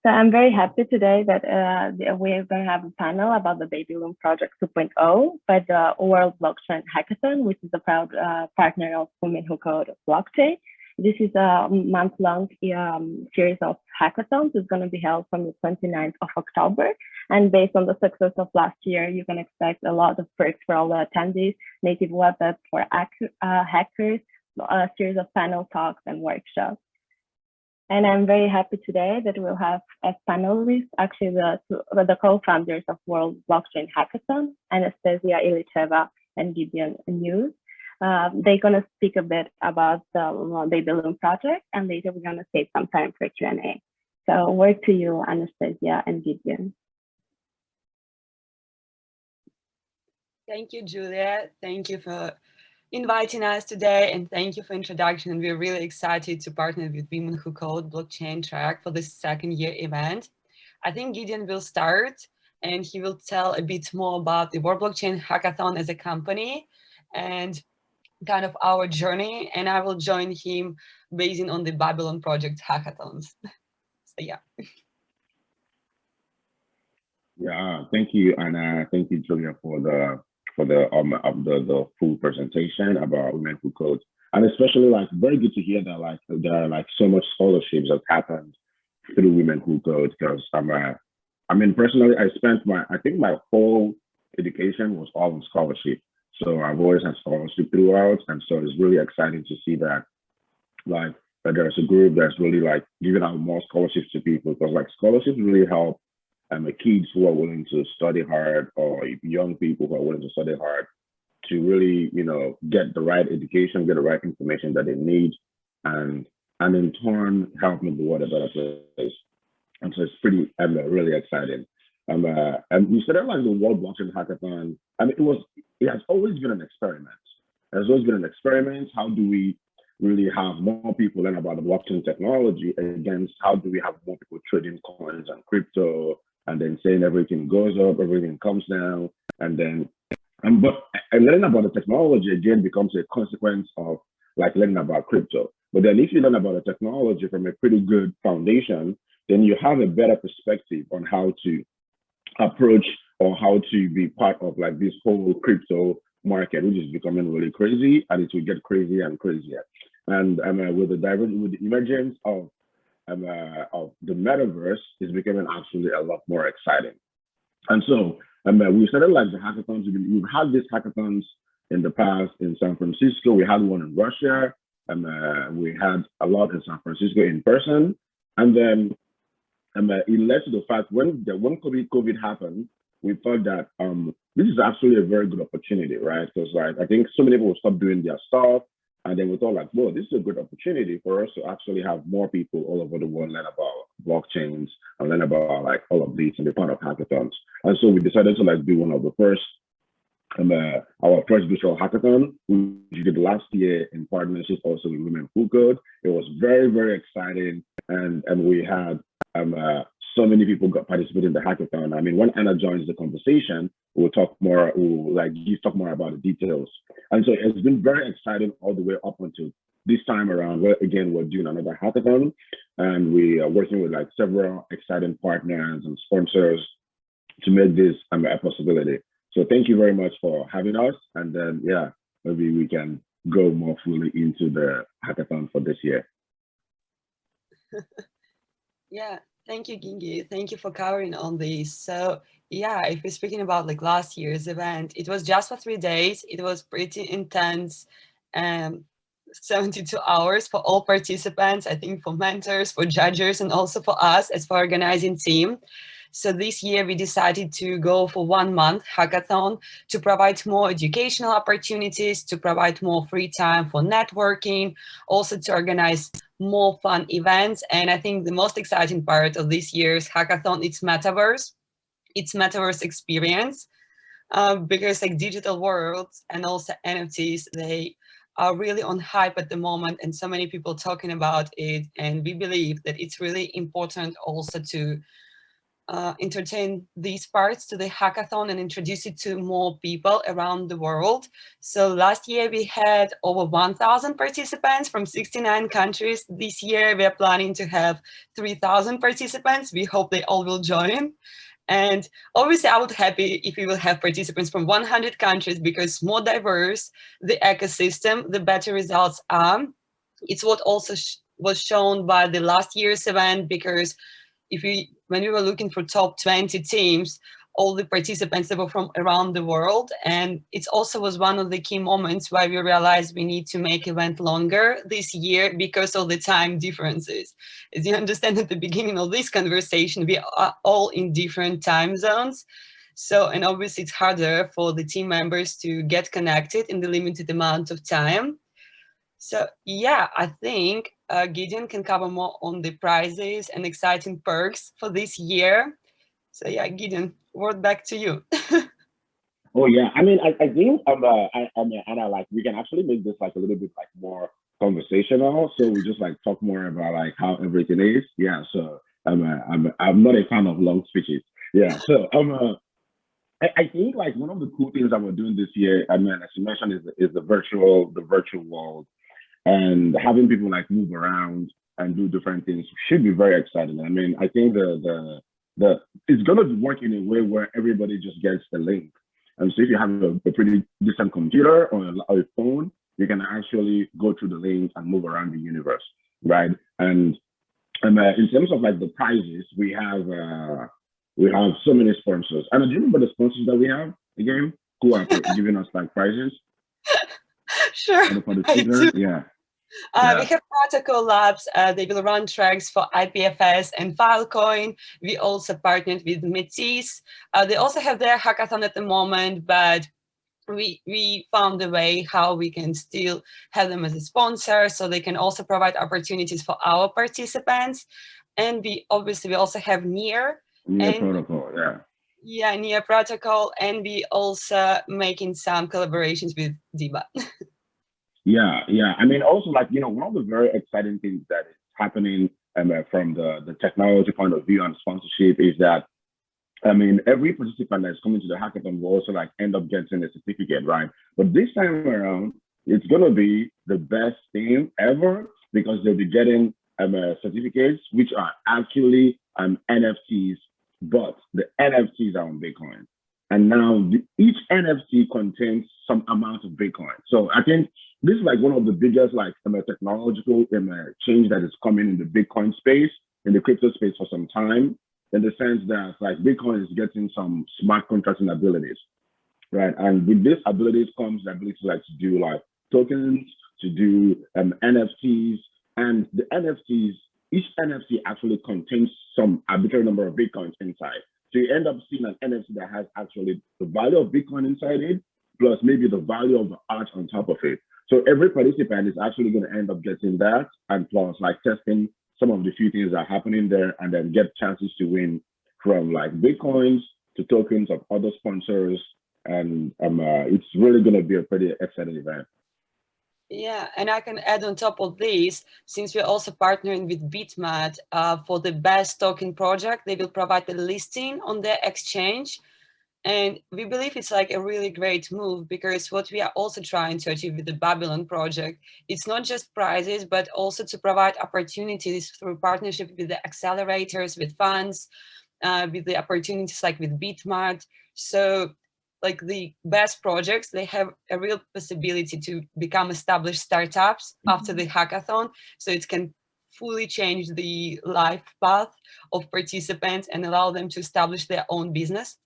So I'm very happy today that we're going to have a panel about the Baby Loom Project 2.0 by the World Blockchain Hackathon, which is a proud partner of Women Who Code Blockchain. This is a month-long series of hackathons. It's going to be held from the 29th of October. And based on the success of last year, you can expect a lot of perks for all the attendees, native web apps for hackers, a series of panel talks and workshops. And I'm very happy today that we'll have as panelists actually the co-founders of World Blockchain Hackathon, Anastasiia, Ilicheva, and Gideon Nweze. They're going to speak a bit about the Baby Loom project, and later we're going to save some time for Q&A. So word to you, Anastasiia and Gideon. Thank you, Julia. Thank you for inviting us today, and thank you for introduction. And we're really excited to partner with Women Who Code blockchain track for this second year event. I think Gideon will start, and he will tell a bit more about the World Blockchain Hackathon as a company and kind of our journey. And I will join him based on the Babylon project hackathons. So yeah. Yeah, thank you, Anna. Thank you, Julia, for the full presentation about Women Who Code, and especially like very good to hear that there are like so much scholarships that happened through Women Who Code, because I mean personally I spent I think my whole education was all on scholarship, so I've always had scholarship throughout, and so it's really exciting to see that that there's a group that's really like giving out more scholarships to people, because like scholarships really help kids who are willing to study hard, or young people who are willing to study hard, to really, get the right education, get the right information that they need, and in turn help make the world a better place. And so it's pretty really exciting. And we started like the World Blockchain Hackathon. I mean, it has always been an experiment. There's always been an experiment. How do we really have more people learn about the blockchain technology against how do we have more people trading coins and crypto, and then saying everything goes up, everything comes down, and then, but learning about the technology again becomes a consequence of like learning about crypto. But then if you learn about the technology from a pretty good foundation, then you have a better perspective on how to approach or how to be part of like this whole crypto market, which is becoming really crazy, and it will get crazier and crazier. And with the emergence of the metaverse, is becoming actually a lot more exciting. And so we started like the hackathons. We've had these hackathons in the past in San Francisco. We had one in Russia, and we had a lot in San Francisco in person. And then it led to the fact when COVID happened, we thought that this is actually a very good opportunity, right? Because like I think so many people will stop doing their stuff. And then we thought like, well, this is a good opportunity for us to actually have more people all over the world learn about blockchains and learn about like all of these and be part of hackathons. And so we decided to like do one of the first, our first virtual hackathon, which we did last year in partnership also with Women Who Code. It was very, very exciting. And we had so many people got participated in the hackathon. I mean, when Anna joins the conversation, we'll talk more, talk more about the details. And so it's been very exciting all the way up until this time around, where again, we're doing another hackathon, and we are working with like several exciting partners and sponsors to make this a possibility. So thank you very much for having us. And then, yeah, maybe we can go more fully into the hackathon for this year. Yeah. Thank you, Gingi. Thank you for covering on this. So yeah, if we're speaking about like last year's event, it was just for 3 days. It was pretty intense, 72 hours for all participants, I think for mentors, for judges, and also for us as for organizing team. So this year we decided to go for 1 month hackathon to provide more educational opportunities, to provide more free time for networking, also to organize more fun events. And I think the most exciting part of this year's hackathon is metaverse. It's metaverse experience, because like digital worlds and also NFTs, they are really on hype at the moment, and so many people talking about it. And we believe that it's really important also to entertain these parts to the hackathon and introduce it to more people around the world. So last year we had over 1,000 participants from 69 countries. This year we are planning to have 3,000 participants. We hope they all will join. And obviously I would be happy if we will have participants from 100 countries, because more diverse the ecosystem, the better results are. It's what also was shown by the last year's event, because when we were looking for top 20 teams, all the participants that were from around the world. And it also was one of the key moments why we realized we need to make event longer this year because of the time differences. As you understand at the beginning of this conversation, we are all in different time zones. So, and obviously it's harder for the team members to get connected in the limited amount of time. So yeah, I think Gideon can cover more on the prizes and exciting perks for this year. So yeah, Gideon, word back to you. Oh yeah, I mean, I think Anna, like we can actually make this like a little bit like more conversational. So we just like talk more about like how everything is. Yeah. So I'm not a fan of long speeches. Yeah. So I think like one of the cool things that we're doing this year, I mean, as you mentioned, is the virtual world, and having people like move around and do different things should be very exciting. I mean, I think the it's gonna work in a way where everybody just gets the link. And so if you have a pretty decent computer or a phone, you can actually go through the link and move around the universe, right? And in terms of like the prizes, we have so many sponsors. And do you remember the sponsors that we have again? Who are giving us like prizes? Sure. For the Twitter? Yeah. We have Protocol Labs. They will run tracks for IPFS and Filecoin. We also partnered with Metis. They also have their hackathon at the moment, but we found a way how we can still have them as a sponsor, so they can also provide opportunities for our participants. And we also have Near Protocol, yeah. Yeah, Near Protocol, and we also making some collaborations with Diba. Yeah. I mean, also like, one of the very exciting things that is happening from the technology point of view and sponsorship is that, I mean, every participant that's coming to the hackathon will also like end up getting a certificate, right? But this time around, it's going to be the best thing ever, because they'll be getting certificates, which are actually NFTs, but the NFTs are on Bitcoin. And now each NFT contains some amount of Bitcoin. So I think this is like one of the biggest like technological change that is coming in the Bitcoin space, in the crypto space for some time, in the sense that like Bitcoin is getting some smart contracting abilities, right? And with these abilities comes the ability like to do like tokens, to do NFTs, and the NFTs, each NFT actually contains some arbitrary number of Bitcoins inside. So you end up seeing an NFT that has actually the value of Bitcoin inside it, plus maybe the value of the art on top of it. So every participant is actually going to end up getting that, and plus like testing some of the few things that are happening there, and then get chances to win from like Bitcoins to tokens of other sponsors. And it's really going to be a pretty exciting event. Yeah, and I can add on top of this, since we're also partnering with Bitmat for the best token project, they will provide the listing on their exchange. And we believe it's like a really great move, because what we are also trying to achieve with the Babylon project, it's not just prizes, but also to provide opportunities through partnership with the accelerators, with funds, with the opportunities like with Bitmart. So like the best projects, they have a real possibility to become established startups after the hackathon. So it can fully change the life path of participants and allow them to establish their own business.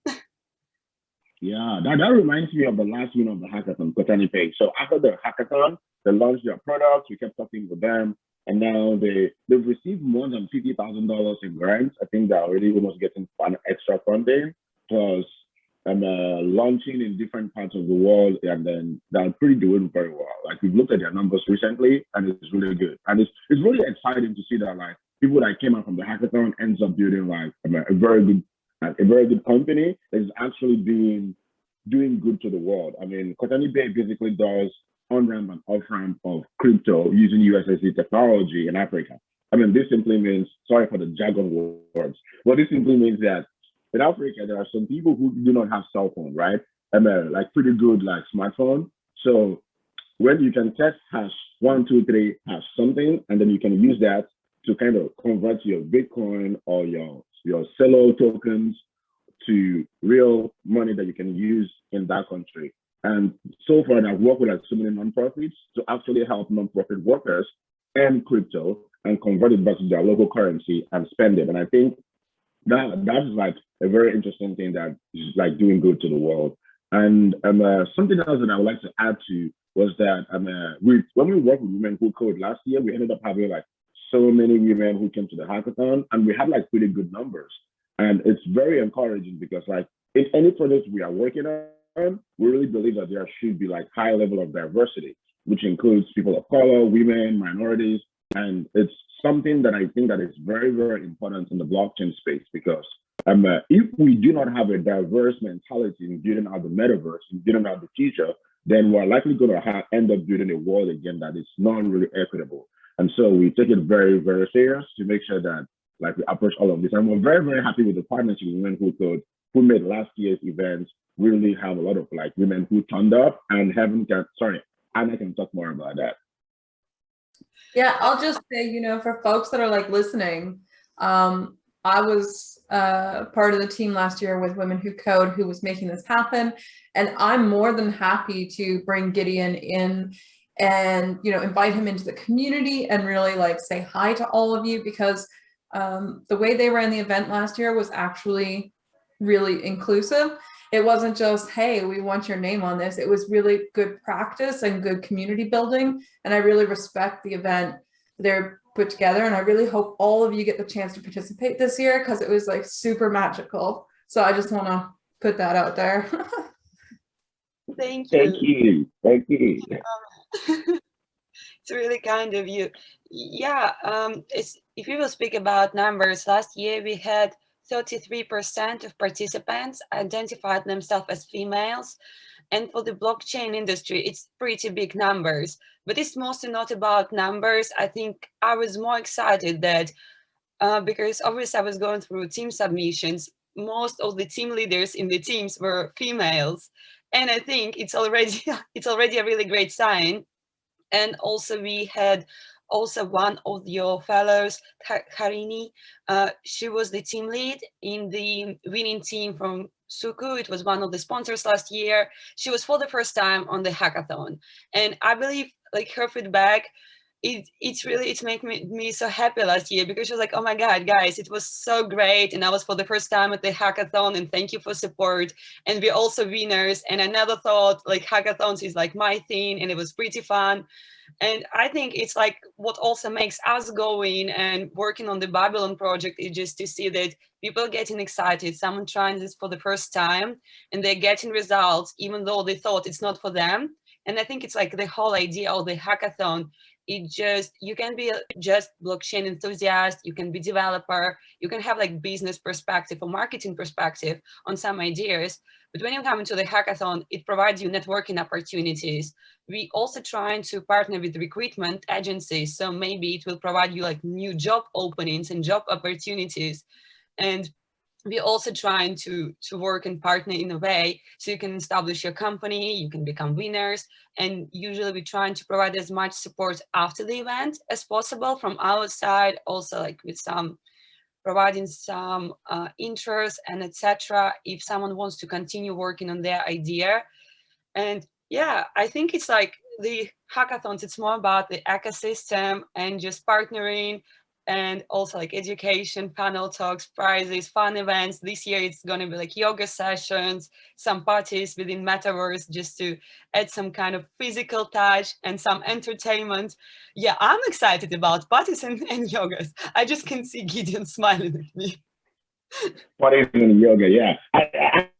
Yeah, that reminds me of the last win of the hackathon, Kotani Pay. So after the hackathon, they launched their products. We kept talking with them, and now they've received more than $50,000 in grants. I think they're already almost getting extra funding, plus launching in different parts of the world, and then they're pretty doing very well. Like we've looked at their numbers recently, and it's really good. And it's really exciting to see that like people that came out from the hackathon ends up building like a very good company that is actually doing good to the world. I mean, Kotani Bay basically does on-ramp and off-ramp of crypto using USSD technology in Africa. I mean, this simply means, sorry for the jargon words, but this simply means that in Africa, there are some people who do not have cell phone, right? Like pretty good like smartphone. So when you can text #123 something, and then you can use that to kind of convert your Bitcoin or your Celo tokens to real money that you can use in that country. And so far, I've worked with like so many nonprofits to actually help nonprofit workers earn crypto and convert it back to their local currency and spend it. And I think that's like a very interesting thing that is like doing good to the world. And something else that I would like to add to was that when we worked with Women Who Code last year, we ended up having like so many women who came to the hackathon, and we had like pretty good numbers. And it's very encouraging because like in any project we are working on, we really believe that there should be like high level of diversity, which includes people of color, women, minorities. And it's something that I think that is very, very important in the blockchain space, because if we do not have a diverse mentality in building out the metaverse, in building out the future, then we're likely going to end up building a world again that is not really equitable. And so we take it very, very serious to make sure that like we approach all of this. And we're very, very happy with the partnership with Women Who Code, who made last year's event really have a lot of like women who turned up, and Anna can talk more about that. Yeah, I'll just say, you know, for folks that are like listening, I was part of the team last year with Women Who Code, who was making this happen. And I'm more than happy to bring Gideon in and, you know, invite him into the community and really like say hi to all of you, because the way they ran the event last year was actually really inclusive. It wasn't just, hey, we want your name on this. It was really good practice and good community building. And I really respect the event they're put together. And I really hope all of you get the chance to participate this year, because it was like super magical. So I just want to put that out there. Thank you. Thank you. It's really kind of you. Yeah, if we will speak about numbers, last year we had 33% of participants identified themselves as females. And for the blockchain industry, it's pretty big numbers. But it's mostly not about numbers. I think I was more excited that because obviously I was going through team submissions, most of the team leaders in the teams were females. And I think it's already a really great sign. And also we had one of your fellows, Harini, she was the team lead in the winning team from Suku. It was one of the sponsors last year. She was for the first time on the hackathon. And I believe like her feedback, it's made me so happy last year, because she was like, oh my God, guys, it was so great. And I was for the first time at the hackathon, and thank you for support. And we're also winners. And I never thought like hackathons is like my thing, and it was pretty fun. And I think it's like what also makes us going and working on the Babylon project is just to see that people getting excited, someone trying this for the first time, and they're getting results, even though they thought it's not for them. And I think it's like the whole idea of the hackathon. You can be just blockchain enthusiast, you can be developer, you can have like business perspective or marketing perspective on some ideas. But when you come into the hackathon, it provides you networking opportunities. We also trying to partner with recruitment agencies. So maybe it will provide you like new job openings and job opportunities. And we're also trying to work and partner in a way so you can establish your company, you can become winners. And usually we're trying to provide as much support after the event as possible from our side, also like with providing some interest and etc. if someone wants to continue working on their idea. And yeah, I think it's like the hackathons, it's more about the ecosystem and just partnering, and also like education, panel talks, prizes, fun events. This year it's going to be like yoga sessions, some parties within metaverse, just to add some kind of physical touch and some entertainment. Yeah, I'm excited about parties and yogas. I just can see Gideon smiling at me. Parties and yoga, yeah.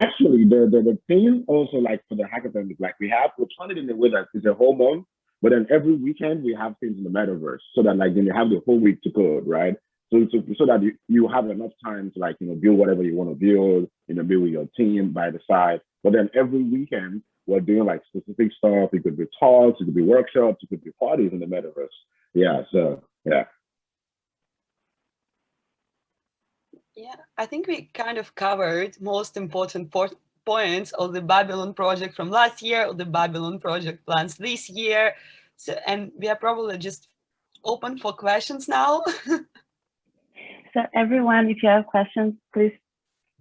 Actually, the thing also like for the hackathon is like we're trying it in a way that it's a whole month. But then every weekend we have things in the metaverse, so that like then you have the whole week to code, right? So that you have enough time to like, you know, build whatever you want to build, you know, build with your team by the side. But then every weekend we're doing like specific stuff. It could be talks, it could be workshops, it could be parties in the metaverse. Yeah, so yeah. Yeah, I think we kind of covered most important points of the Babylon project from last year, of the Babylon project plans this year. So, and we are probably just open for questions now. So everyone, if you have questions, please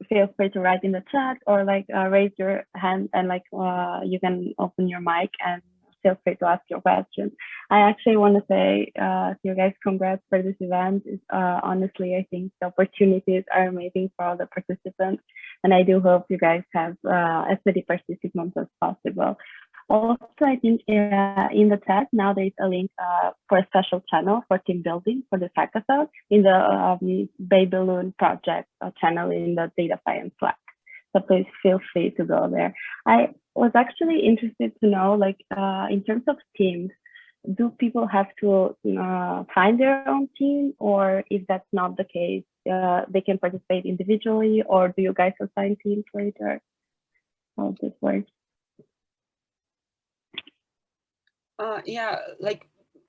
feel free to write in the chat or like raise your hand and like you can open your mic and feel free to ask your questions. I actually want to say to you guys, congrats for this event. Honestly, I think the opportunities are amazing for all the participants, and I do hope you guys have as many participants as possible. Also, I think in the chat now there is a link for a special channel for team building for the hackathon in the Babylon project channel in the data science Slack. So please feel free to go there. I was actually interested to know, like, in terms of teams, do people have to find their own team, or if that's not the case, they can participate individually, or do you guys assign teams later? How does this work? Yeah, like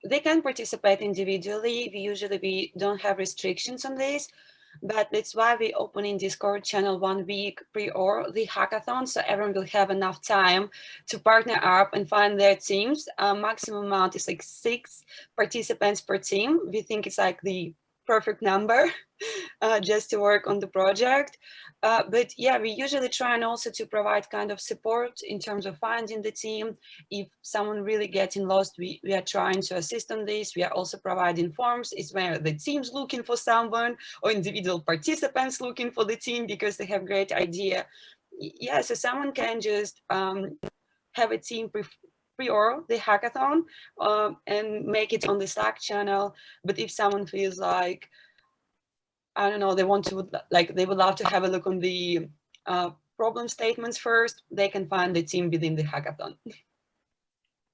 they can participate individually. We don't have restrictions on this, but that's why we open in Discord channel 1 week prior the hackathon, so everyone will have enough time to partner up and find their teams. Maximum amount is like 6 participants per team. We think it's like the perfect number just to work on the project. But yeah, we usually try and also to provide kind of support in terms of finding the team. If someone really getting lost, we are trying to assist on this. We are also providing forms. It's where the team's looking for someone or individual participants looking for the team because they have great idea. Yeah, so someone can just have a team prior the hackathon and make it on the Slack channel. But if someone feels like, I don't know, they would love to have a look on the problem statements first, they can find the team within the hackathon.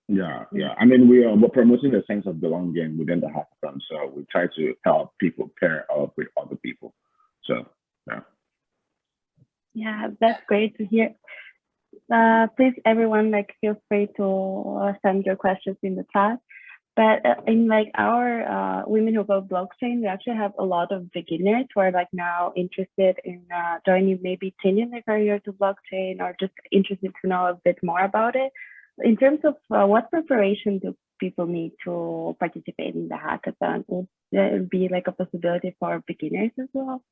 Yeah. I mean, we're promoting the sense of belonging within the hackathon, so we try to help people pair up with other people. So yeah. Yeah, that's great to hear. Please, everyone, like feel free to send your questions in the chat. But in like our Women Who Code Blockchain, we actually have a lot of beginners who are like now interested in joining, maybe changing their career to blockchain, or just interested to know a bit more about it. In terms of what preparation do people need to participate in the hackathon? Would there be like a possibility for beginners as well?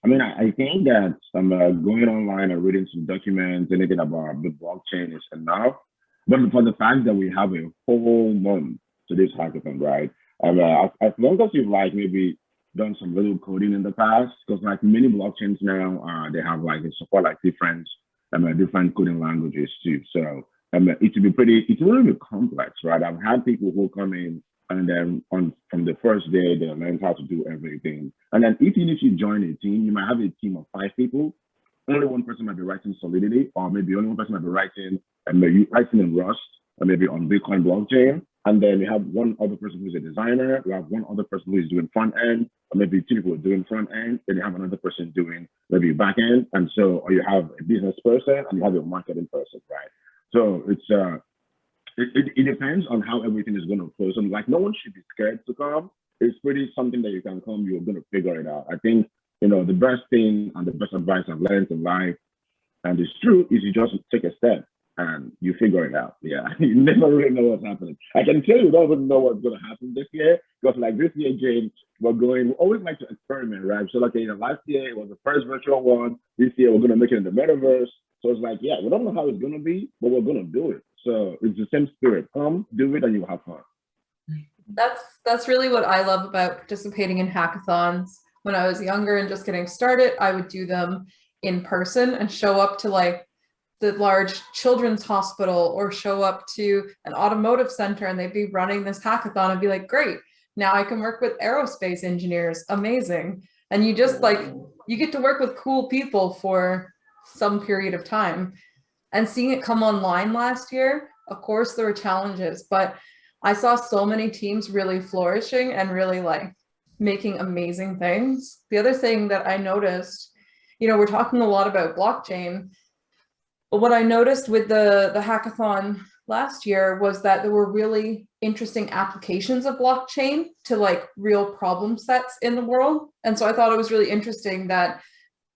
I mean, I think that going online and reading some documents, anything about the blockchain is enough. But for the fact that we have a whole month to this hackathon, right? As long as you've like maybe done some little coding in the past, because like many blockchains now, they have like they support like different coding languages too. So it will be complex, right? I've had people who come in and then from the first day they learn how to do everything. And then even if you join a team, you might have a team of 5 people. Only one person might be writing Solidity, or maybe only one person might be writing in Rust, or maybe on Bitcoin blockchain. And then you have one other person who's a designer, you have one other person who is doing front end, or maybe 2 people are doing front end, then you have another person doing maybe back end. And so, or you have a business person and you have a marketing person, right? So it depends on how everything is going to flow. So like no one should be scared to come. It's pretty something that you can come, you're going to figure it out. I think, the best thing and the best advice I've learned in life, and it's true, is you just take a step and you figure it out. Yeah, you never really know what's happening. I can tell you don't even know what's going to happen this year, because like this year, James, we always like to experiment, right? So like, last year it was the first virtual one. This year we're going to make it in the metaverse. So it's like, yeah, we don't know how it's going to be, but we're going to do it. So it's the same spirit. Come, do it, and you'll have fun. That's really what I love about participating in hackathons. When I was younger and just getting started, I would do them in person and show up to like the large children's hospital or show up to an automotive center, and they'd be running this hackathon and be like, great, now I can work with aerospace engineers. Amazing. And you just like, you get to work with cool people for some period of time. And seeing it come online last year, of course there were challenges, but I saw so many teams really flourishing and really like making amazing things. The other thing that I noticed, we're talking a lot about blockchain, but what I noticed with the hackathon last year was that there were really interesting applications of blockchain to like real problem sets in the world. And so I thought it was really interesting that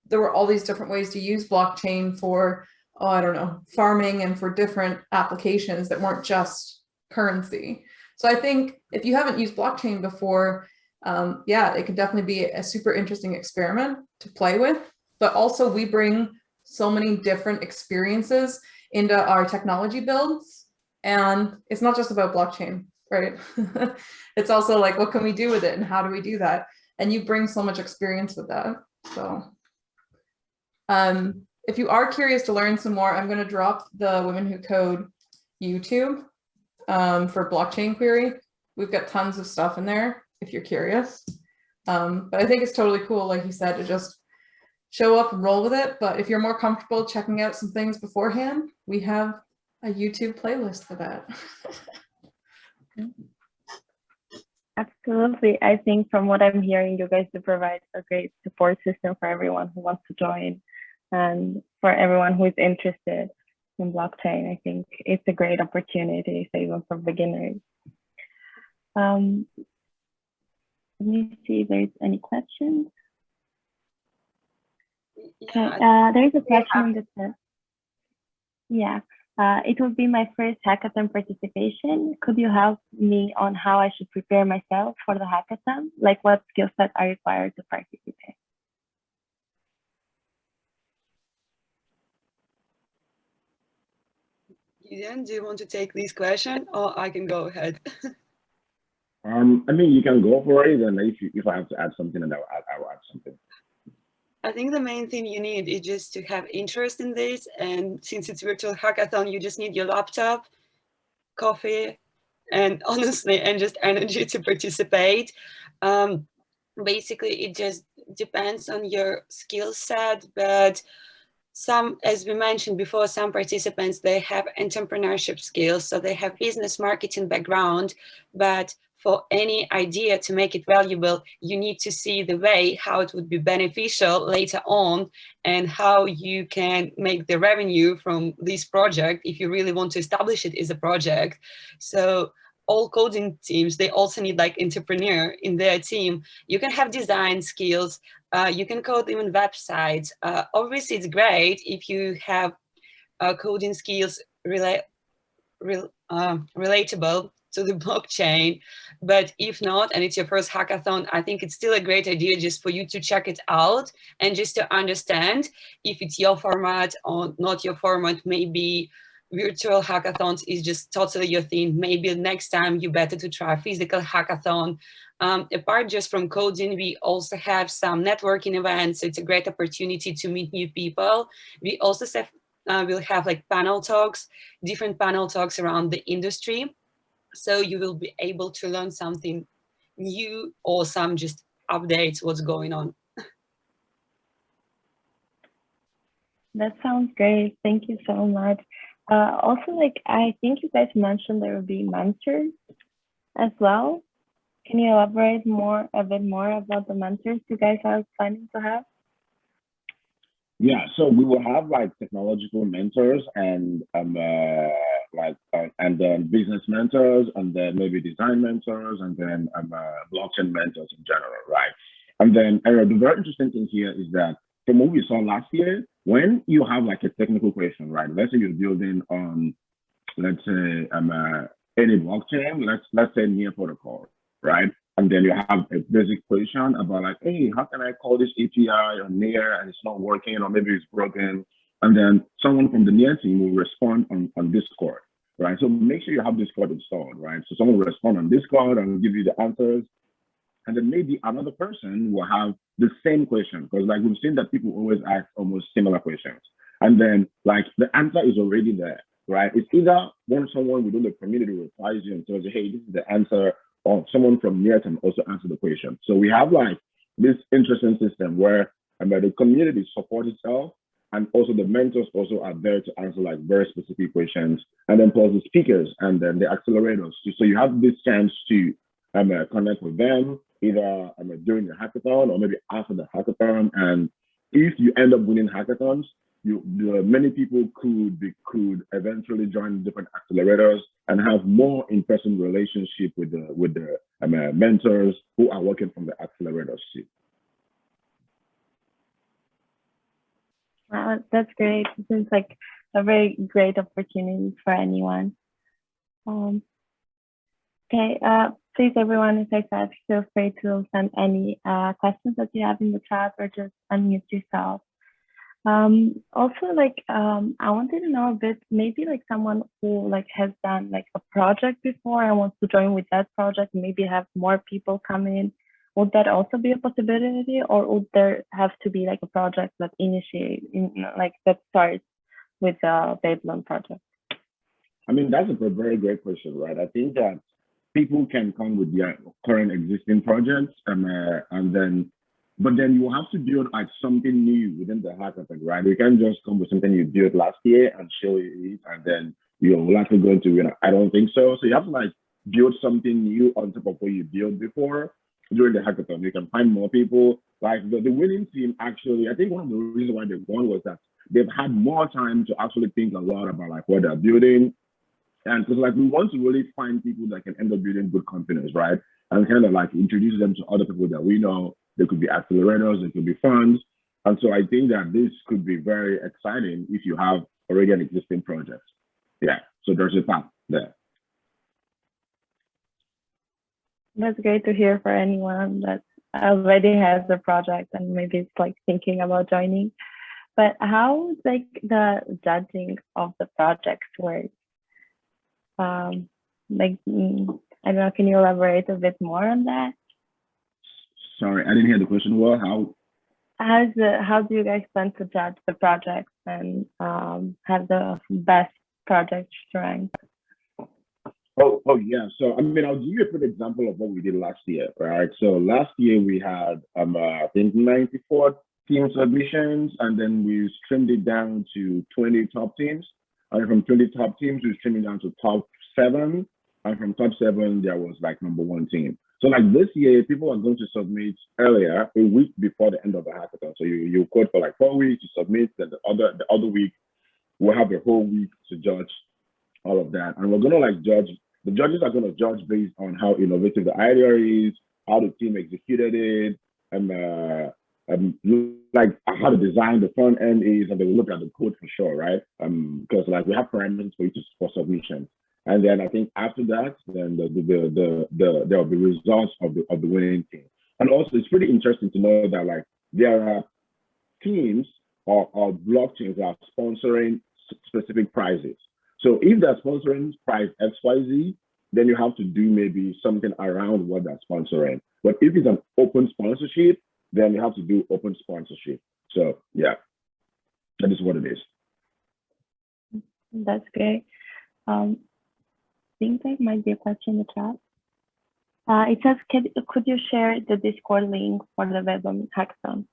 there were all these different ways to use blockchain for, oh, I don't know, farming and for different applications that weren't just currency. So I think if you haven't used blockchain before, yeah, it could definitely be a super interesting experiment to play with. But also we bring so many different experiences into our technology builds. And it's not just about blockchain, right? It's also like, what can we do with it and how do we do that? And you bring so much experience with that. So if you are curious to learn some more, I'm going to drop the Women Who Code YouTube for blockchain query. We've got tons of stuff in there if you're curious. But I think it's totally cool, like you said, to just show up and roll with it. But if you're more comfortable checking out some things beforehand, we have a YouTube playlist for that. Absolutely. I think from what I'm hearing, you guys do provide a great support system for everyone who wants to join and for everyone who is interested in blockchain. I think it's a great opportunity, so even for beginners. Let me see if there's any questions. Yeah, there is a question that says, yeah, it will be my first hackathon participation. Could you help me on how I should prepare myself for the hackathon? Like what skill set are required to participate? Gideon, do you want to take this question or I can go ahead? I mean, you can go for it, and if I have to add something, then I will add something. I think the main thing you need is just to have interest in this. And since it's virtual hackathon, you just need your laptop, coffee, and honestly, and just energy to participate. Basically, it just depends on your skill set, but some, as we mentioned before, some participants, they have entrepreneurship skills, so they have business marketing background, but for any idea to make it valuable, you need to see the way how it would be beneficial later on and how you can make the revenue from this project if you really want to establish it as a project. So all coding teams, they also need like entrepreneur in their team. You can have design skills, you can code even websites. Obviously, it's great if you have coding skills relatable to the blockchain, but if not, and it's your first hackathon, I think it's still a great idea just for you to check it out and just to understand if it's your format or not your format. Maybe virtual hackathons is just totally your thing. Maybe next time you better to try a physical hackathon. Apart just from coding, we also have some networking events. So it's a great opportunity to meet new people. We also have, we'll have like panel talks, different panel talks around the industry. So you will be able to learn something new or some just updates what's going on. That sounds great. Thank you so much. Also, like, I think you guys mentioned there will be mentors as well. Can you elaborate a bit more about the mentors you guys are planning to have? Yeah, so we will have like technological mentors and and then business mentors, and then maybe design mentors, and then blockchain mentors in general, right? And then the very interesting thing here is that from what we saw last year, when you have like a technical question, right? Let's say you're building on, let's say any blockchain, let's say near protocol, right? And then you have a basic question about like, hey, how can I call this API on near and it's not working, or maybe it's broken? And then someone from the near team will respond on Discord, right? So make sure you have Discord installed, right? So someone will respond on Discord and give you the answers. And then maybe another person will have the same question, because like we've seen that people always ask almost similar questions. And then like the answer is already there, right? It's either when someone within the community replies you and tells you, hey, this is the answer, or someone from near can also answer the question. So we have like this interesting system where the community supports itself, and also the mentors also are there to answer like very specific questions, and then plus the speakers and then the accelerators. So you have this chance to connect with them either during the hackathon or maybe after the hackathon. And if you end up winning hackathons, many people could eventually join different accelerators and have more in-person relationship with the mentors who are working from the accelerators too. Wow, that's great. It seems like a very great opportunity for anyone. Okay, please everyone, as I said, feel free to send any questions that you have in the chat or just unmute yourself. Also, like, I wanted to know a bit, maybe like someone who like has done like a project before and wants to join with that project, maybe have more people come in. Would that also be a possibility, or would there have to be like a project that that starts with the Babylon project? I mean, that's a very great question, right? I think that people can come with their current existing projects, but then you have to build like something new within the hackathon, right? You can't just come with something you built last year and show it, and then you're likely going to, I don't think so. So you have to like build something new on top of what you built before during the hackathon. You can find more people. Like the winning team, actually, I think one of the reasons why they won was that they've had more time to actually think a lot about like what they're building. And because like we want to really find people that can end up building good companies, right? And kind of like introduce them to other people that we know. They could be accelerators, they could be funds. And so I think that this could be very exciting if you have already an existing project. Yeah, so there's a path there. That's great to hear for anyone that already has a project and maybe it's like thinking about joining. But how like the judging of the projects work? I don't know, can you elaborate a bit more on that? Sorry, I didn't hear the question well. How do you guys plan to judge the projects and have the best project rank? Oh yeah. So I mean, I'll give you a good example of what we did last year, right? So last year we had I think 94 team submissions, and then we streamed it down to 20 top teams. And from 20 top teams, we streamed it down to top 7. And from top 7, there was like #1 team. So like this year, people are going to submit earlier, a week before the end of the hackathon. So you code for like 4 weeks to submit, then the other week, we'll have a whole week to judge all of that. And we're gonna like judge, the judges are gonna judge based on how innovative the idea is, how the team executed it, and like how the design, the front end is, and they will look at the code for sure, right? Because like we have parameters for submission. And then I think after that, then there will be results of the winning team. And also, it's pretty interesting to know that like there are teams or blockchains that are sponsoring specific prizes. So if they're sponsoring prize XYZ, then you have to do maybe something around what they're sponsoring. But if it's an open sponsorship, then you have to do open sponsorship. So yeah, that is what it is. That's great. I think there might be a question in the chat. It says, could you share the Discord link for the Babylon Hackathon?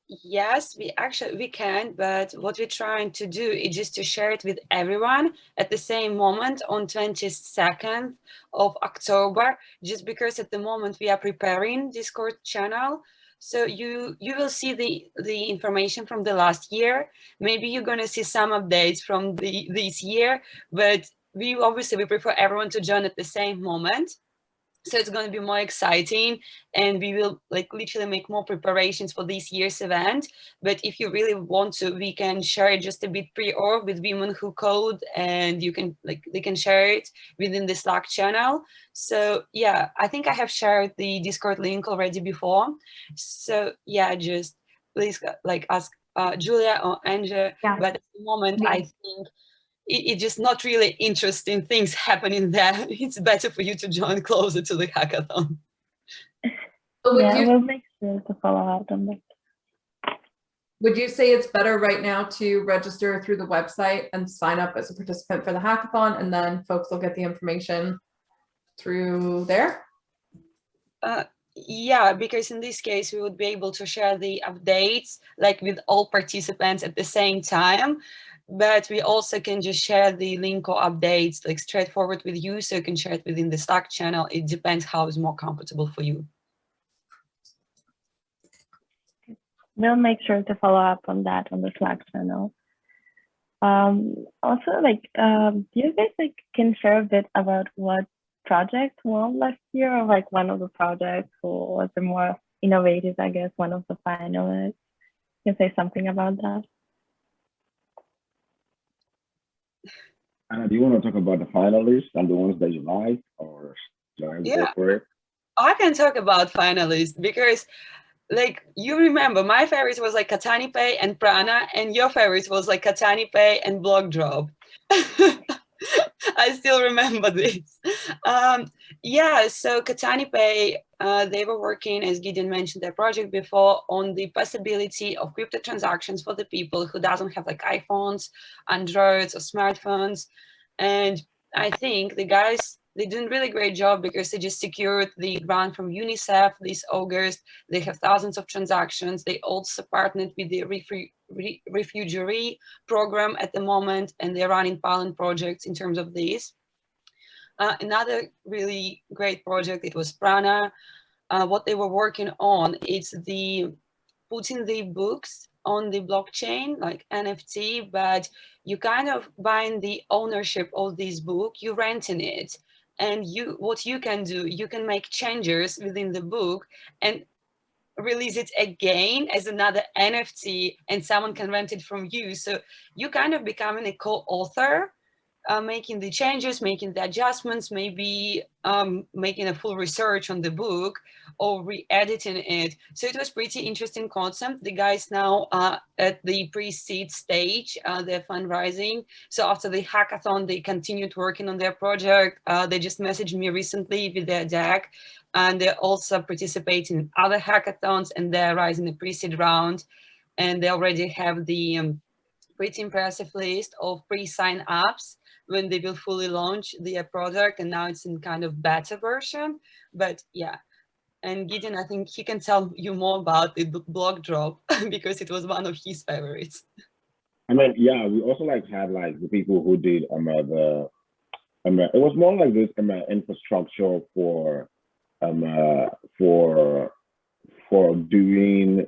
Yes, we can, but what we're trying to do is just to share it with everyone at the same moment on 22nd of October, just because at the moment we are preparing Discord channel. So you will see the information from the last year. Maybe you're gonna see some updates from this year, but we prefer everyone to join at the same moment. So it's going to be more exciting, and we will like literally make more preparations for this year's event. But if you really want to, we can share it just a bit pre-org with Women Who Code, and you can they can share it within the Slack channel. So yeah, I think I have shared the Discord link already before. So yeah, just please like ask Julia or Anja. Yeah. But at the moment, I think it's just not really interesting things happening there. It's better for you to join closer to the hackathon. Yeah, we'll make sure to follow out on that. Would you say it's better right now to register through the website and sign up as a participant for the hackathon, and then folks will get the information through there? Yeah, because in this case, we would be able to share the updates like with all participants at the same time. But we also can just share the link or updates like straightforward with you, so you can share it within the Slack channel. It depends how is more comfortable for you. we'll make sure to follow up on that on the Slack channel. Also, like, do you guys like can share a bit about what project won last year, or like one of the projects who was the more innovative, I guess, one of the finalists? Can you say something about that? Anna, do you want to talk about the finalists and the ones that you like, or should I go for it? I can talk about finalists because, like, you remember my favorite was like Katani Pay and Prana, and your favorite was like Katani Pay and Block Drop. I still remember this. Yeah, so Katani Pay, they were working, as Gideon mentioned, their project before, on the possibility of crypto transactions for the people who doesn't have like iPhones, Androids, or smartphones. And I think the guys, they did a really great job because they just secured the grant from UNICEF this August. They have thousands of transactions. They also partnered with the refugee program at the moment, and they're running pilot projects in terms of this. Another really great project, it was Prana. What they were working on is the putting the books on the blockchain, like NFT, but you kind of buying the ownership of this book, you renting it. And what you can do, you can make changes within the book and release it again as another NFT, and someone can rent it from you. So you kind of becoming a co-author, making the changes, making the adjustments, maybe making a full research on the book or re-editing it. So it was pretty interesting concept. The guys now are at the pre-seed stage, they're fundraising. So after the hackathon, they continued working on their project. They just messaged me recently with their deck, and they're also participating in other hackathons, and they're rising the pre-seed round. And they already have the pretty impressive list of pre-sign ups when they will fully launch their product, and now it's in kind of beta version. But yeah, and Gideon, I think he can tell you more about the block drop because it was one of his favorites. I mean, yeah, we also like had like the people who did it was more like this infrastructure for doing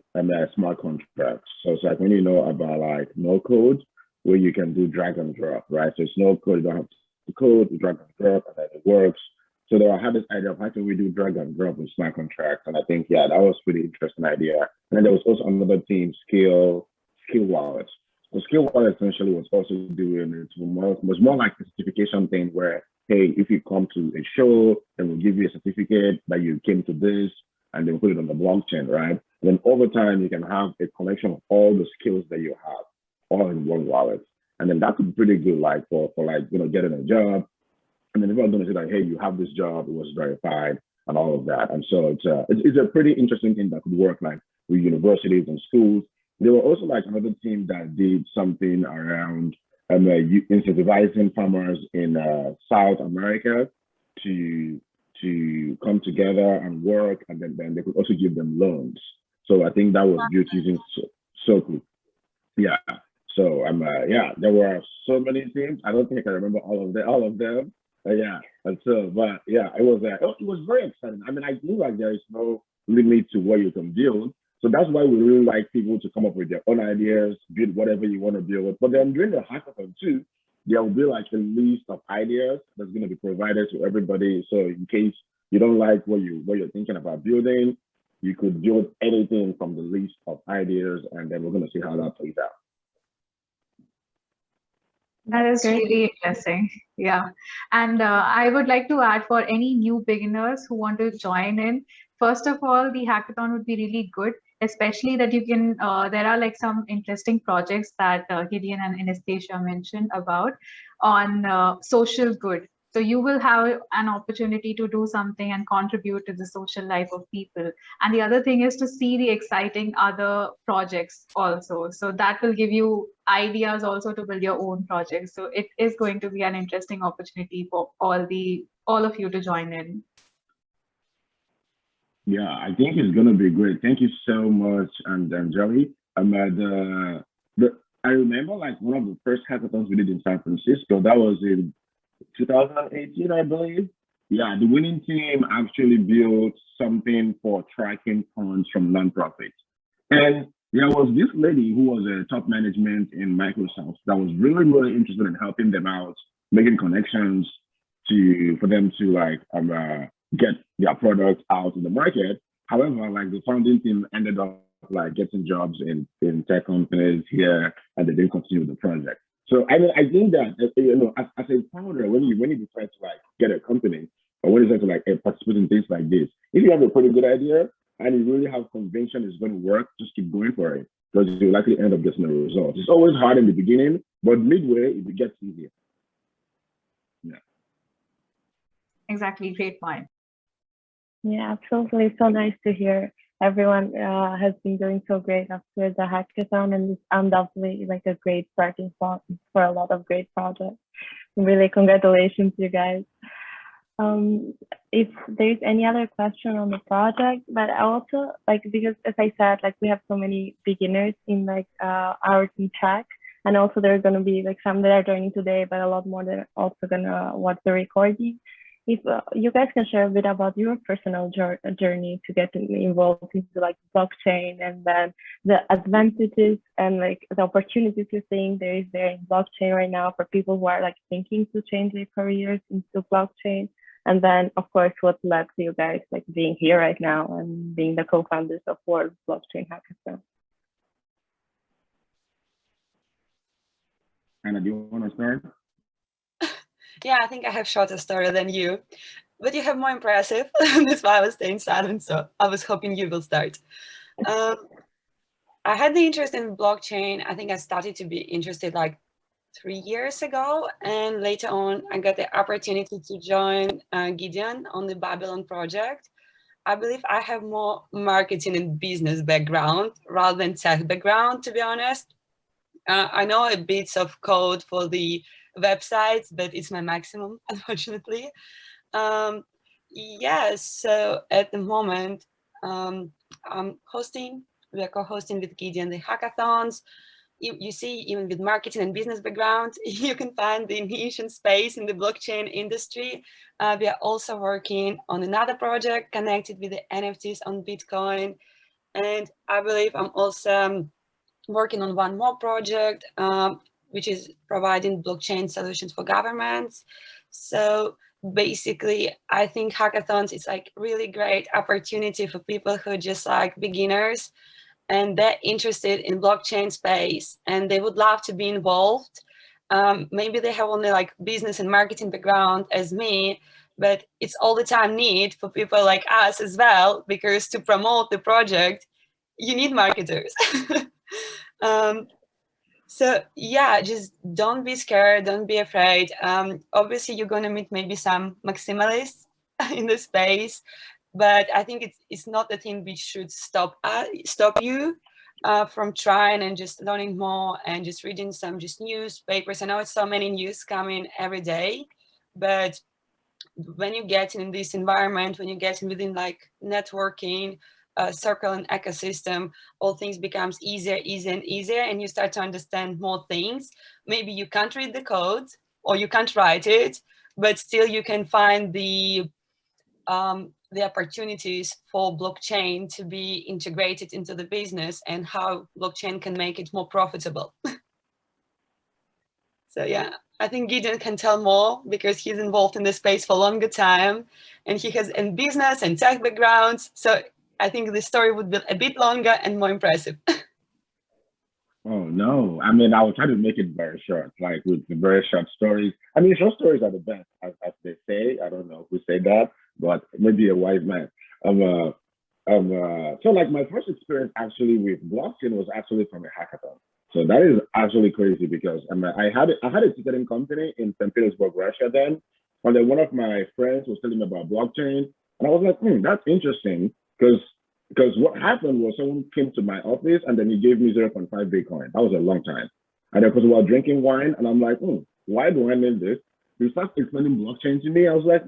smart contracts. So it's like when you know about like no code, where you can do drag and drop, right? So it's no code, you don't have to code, you drag and drop, and then it works. So I had this idea of how can we do drag and drop with smart contracts, and I think that was a pretty interesting idea. And then there was also another team, Skill Wallet. So Skill Wallet essentially was also doing it was more like a certification thing where, hey, if you come to a show, then we'll give you a certificate that you came to this, and then put it on the blockchain, right? And then over time, you can have a collection of all the skills that you have, all in one wallet. And then that could be pretty good, like for like, getting a job. And then everyone's gonna say like, hey, you have this job, it was verified and all of that. And so it's a pretty interesting thing that could work like with universities and schools. There were also like another team that did something around incentivizing farmers in South America to come together and work, and then they could also give them loans. So I think that was built using Soku. Yeah. So there were so many teams. I don't think I can remember all of them. But yeah. And so, but yeah, it was very exciting. I mean, I feel like there is no limit to what you can build. So that's why we really like people to come up with their own ideas, build whatever you want to build. But then during the hackathon too, there will be like a list of ideas that's going to be provided to everybody. So in case you don't like what you're thinking about building, you could build anything from the list of ideas, and then we're going to see how that plays out. That is really interesting. Yeah. And I would like to add, for any new beginners who want to join in, first of all, the hackathon would be really good, especially that you can, there are like some interesting projects that Gideon and Anastasiia mentioned about on social good. So you will have an opportunity to do something and contribute to the social life of people. And the other thing is to see the exciting other projects also. So that will give you ideas also to build your own projects. So it is going to be an interesting opportunity for all of you to join in. Yeah, I think it's gonna be great. Thank you so much, and Jelly. I remember like one of the first hackathons we did in San Francisco. That was in 2018, I believe. Yeah, the winning team actually built something for tracking funds from nonprofits. And there was this lady who was a top management in Microsoft that was really, really interested in helping them out, making connections for them to like get their product out in the market. However, like the founding team ended up like getting jobs in tech companies here, and they didn't continue with the project. So I mean, I think that as a founder, when you decide to like get a company, or when you decide to like participate in things like this, if you have a pretty good idea and you really have conviction it's going to work, just keep going for it, because you'll likely end up getting a result. It's always hard in the beginning, but midway it gets easier. Yeah. Exactly, great point. Yeah, absolutely. It's so nice to hear everyone has been doing so great after the hackathon, and it's undoubtedly like a great starting point for a lot of great projects. Really, congratulations, you guys. If there's any other question on the project, but I also like, because as I said, like we have so many beginners in like our team tech, and also there's going to be like some that are joining today, but a lot more that are also going to watch the recording. If you guys can share a bit about your personal journey to get involved into like blockchain, and then the advantages and like the opportunities you think there in blockchain right now for people who are like thinking to change their careers into blockchain, and then of course what led to you guys like being here right now and being the co-founders of World Blockchain Hackathon. Anna, do you want to start? Yeah, I think I have shorter story than you, but you have more impressive. That's why I was staying silent. So I was hoping you will start. I had the interest in blockchain. I think I started to be interested like 3 years ago. And later on, I got the opportunity to join Gideon on the Babylon project. I believe I have more marketing and business background rather than tech background, to be honest. I know a bit of code for the websites, but it's my maximum, unfortunately. Yes, so at the moment, I'm we are co-hosting with Gideon the hackathons. You see, even with marketing and business background, you can find the niche and space in the blockchain industry. We are also working on another project connected with the NFTs on Bitcoin. And I believe I'm also working on one more project, which is providing blockchain solutions for governments. So basically, I think hackathons is like really great opportunity for people who are just like beginners and they're interested in blockchain space and they would love to be involved. Maybe they have only like business and marketing background as me, but it's all the time need for people like us as well, because to promote the project, you need marketers. So yeah, just don't be scared, don't be afraid. Obviously, you're going to meet maybe some maximalists in the space, but I think it's not the thing which should stop you from trying and just learning more and just reading some just newspapers. I know it's so many news coming every day, but when you get in this environment, when you get within like networking, circle and ecosystem, all things becomes easier and easier, and you start to understand more things. Maybe you can't read the code or you can't write it, but still you can find the opportunities for blockchain to be integrated into the business and how blockchain can make it more profitable. So yeah, I think Gideon can tell more because he's involved in the space for a longer time and he has in business and tech backgrounds. So I think the story would be a bit longer and more impressive. Oh no, I mean, I will try to make it very short, like with the very short stories. I mean, short stories are the best, as they say. I don't know who said that, but maybe a wise man. So like my first experience actually with blockchain was actually from a hackathon. So that is actually crazy because I had a ticketing company in St. Petersburg, Russia then, and then one of my friends was telling me about blockchain, and I was like, that's interesting because what happened was someone came to my office and then he gave me 0.5 Bitcoin. That was a long time. And then because we were drinking wine, and I'm like, why do I need this? He started explaining blockchain to me. I was like,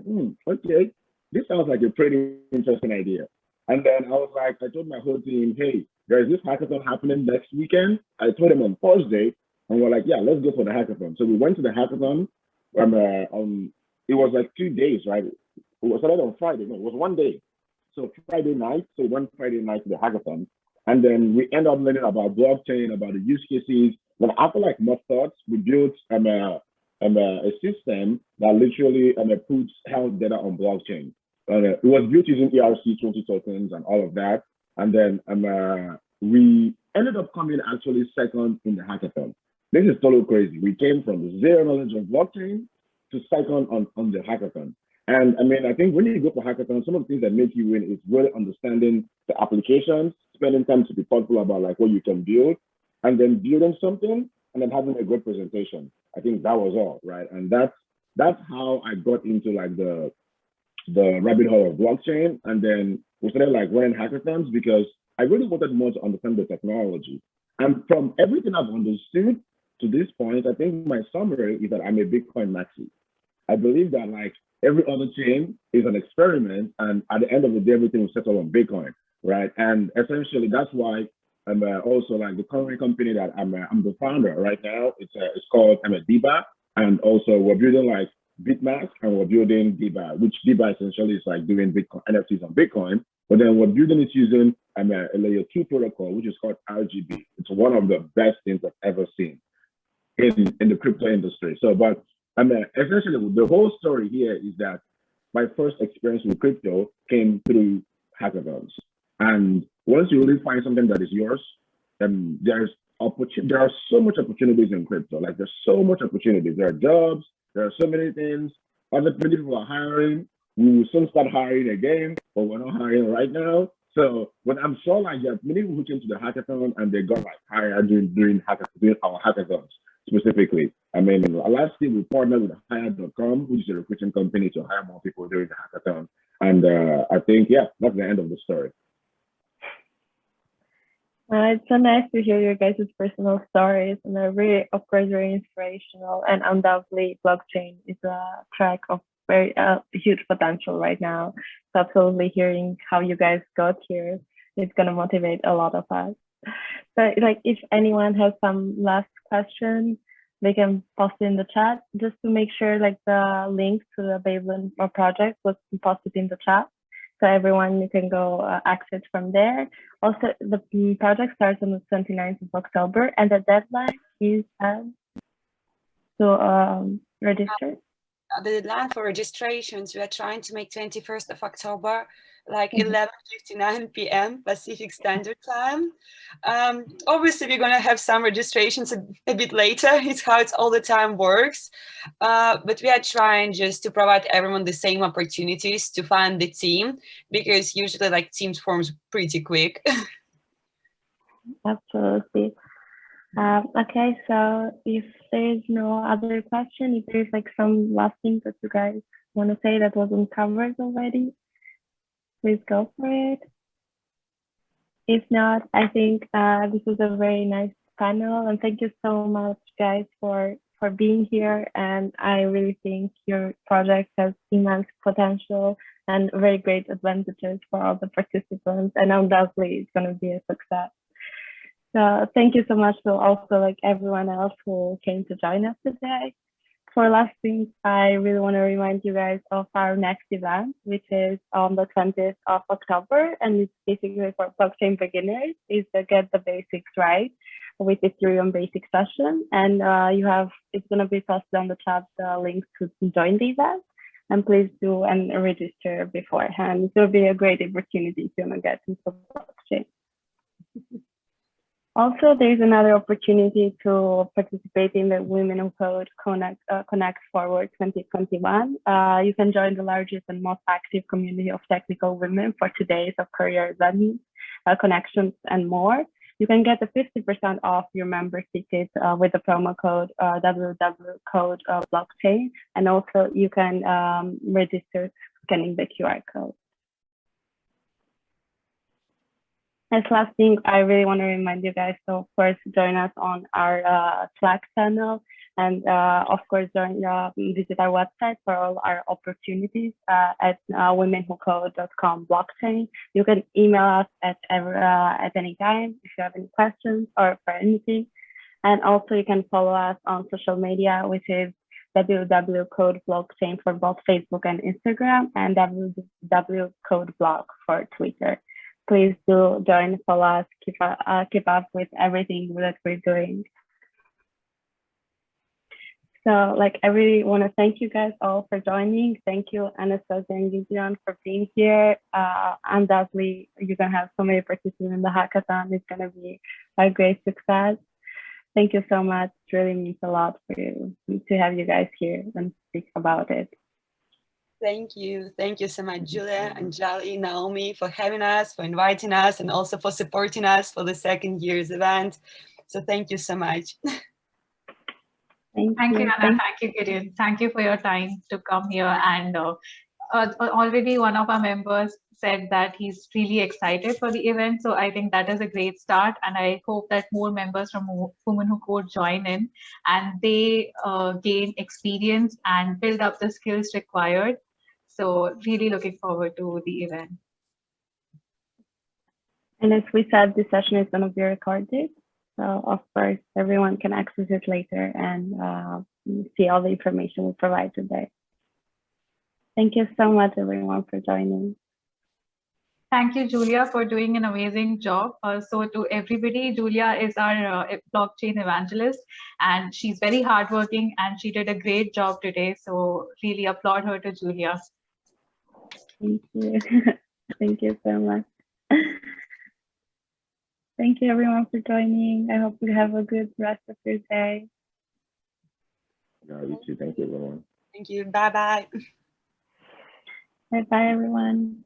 okay, this sounds like a pretty interesting idea. And then I was like, I told my whole team, hey, there's this hackathon happening next weekend. I told them on Thursday, and we're like, yeah, let's go for the hackathon. So we went to the hackathon. It was like 2 days, right? It was started on Friday. No, it was one day. So Friday night, so one Friday night to the hackathon. And then we end up learning about blockchain, about the use cases. Then after like more thoughts, we built a system that literally puts health data on blockchain. It was built using ERC20 tokens and all of that. And then we ended up coming actually second in the hackathon. This is totally crazy. We came from zero knowledge of blockchain to second on the hackathon. And I mean, I think when you go for hackathon, some of the things that make you win is really understanding the applications, spending time to be thoughtful about like what you can build, and then building something, and then having a good presentation. I think that was all, right? And that's how I got into like the rabbit hole of blockchain. And then we started like running hackathons because I really wanted more to understand the technology. And from everything I've understood to this point, I think my summary is that I'm a Bitcoin maxi. I believe that like every other chain is an experiment, and at the end of the day, everything will settle on Bitcoin, right? And essentially, that's why I'm also like the current company that I'm the founder right now. It's called DIBA, and also we're building like Bitmask, and we're building DIBA, which DIBA essentially is like doing Bitcoin NFTs on Bitcoin. But then we're building it using a layer 2 protocol, which is called RGB. It's one of the best things I've ever seen in the crypto industry. So, but essentially, the whole story here is that my first experience with crypto came through hackathons. And once you really find something that is yours, there are so much opportunities in crypto. Like there's so much opportunities. There are jobs. There are so many things. Other people are hiring. We will soon start hiring again, but we're not hiring right now. So, but I'm sure like there are many people who came to the hackathon and they got like hired during our hackathons specifically. I mean, last year we partnered with Hire.com, which is a recruiting company, to hire more people during the hackathon. And I think, yeah, that's the end of the story. It's so nice to hear your guys' personal stories, and they're really, of course, very inspirational. And undoubtedly, blockchain is a track of very huge potential right now. So absolutely hearing how you guys got here is going to motivate a lot of us. So like if anyone has some last questions, they can post it in the chat just to make sure like the link to the Babylon project was posted in the chat. So everyone, you can go access from there. Also, the project starts on the 29th of October, and the deadline is to register. The deadline for registrations, we are trying to make 21st of October, like 11:59 p.m. Pacific Standard Time. Obviously, we're going to have some registrations a bit later. It's how it all the time works. But we are trying just to provide everyone the same opportunities to find the team, because usually like teams forms pretty quick. Absolutely. Okay, so if there's no other question, if there's like some last thing that you guys want to say that wasn't covered already, please go for it. If not, I think this was a very nice panel, and thank you so much, guys, for being here. And I really think your project has immense potential and very great advantages for all the participants, and undoubtedly it's going to be a success. So thank you so much to also like everyone else who came to join us today. For last thing, I really want to remind you guys of our next event, which is on the 20th of October, and it's basically for blockchain beginners. It's the Get the Basics Right with Ethereum basic session, and it's going to be posted on the chat, the links to join the event, and please do and register beforehand. It will be a great opportunity if you want to get into blockchain. Also, there's another opportunity to participate in the Women in Code Connect Forward 2021. You can join the largest and most active community of technical women for 2 days of career events, connections, and more. You can get a 50% off your member ticket with the promo code WWCode blockchain, and also you can register scanning the QR code. As last thing, I really want to remind you guys to, of course, join us on our Slack channel, and of course, visit our website for all our opportunities at womenwhocode.com blockchain. You can email us at any time if you have any questions or for anything. And also you can follow us on social media, which is WWCode blockchain for both Facebook and Instagram, and WWCode blog for Twitter. please do join, follow us, keep up with everything that we're doing. So like, I really want to thank you guys all for joining. Thank you, Anastasiia and Gideon, for being here. Undoubtedly, you're going to have so many participants in the hackathon. It's going to be a great success. Thank you so much. It really means a lot for you to have you guys here and speak about it. Thank you. Thank you so much, Julia, Anjali, Naomi, for having us, for inviting us, and also for supporting us for the second year's event. So thank you so much. Thank you, Anna. Thank you, Gideon. Thank you for your time to come here. And already one of our members said that he's really excited for the event. So I think that is a great start. And I hope that more members from Women Who Code join in and they gain experience and build up the skills required. So really looking forward to the event. And as we said, this session is going to be recorded. So of course, everyone can access it later and see all the information we provide today. Thank you so much, everyone, for joining. Thank you, Julia, for doing an amazing job. So to everybody, Julia is our blockchain evangelist, and she's very hardworking, and she did a great job today. So really applaud her to Julia. Thank you. Thank you so much. Thank you, everyone, for joining. I hope you have a good rest of your day. You too. Thank you, everyone. Thank you. Bye-bye. Bye-bye, everyone.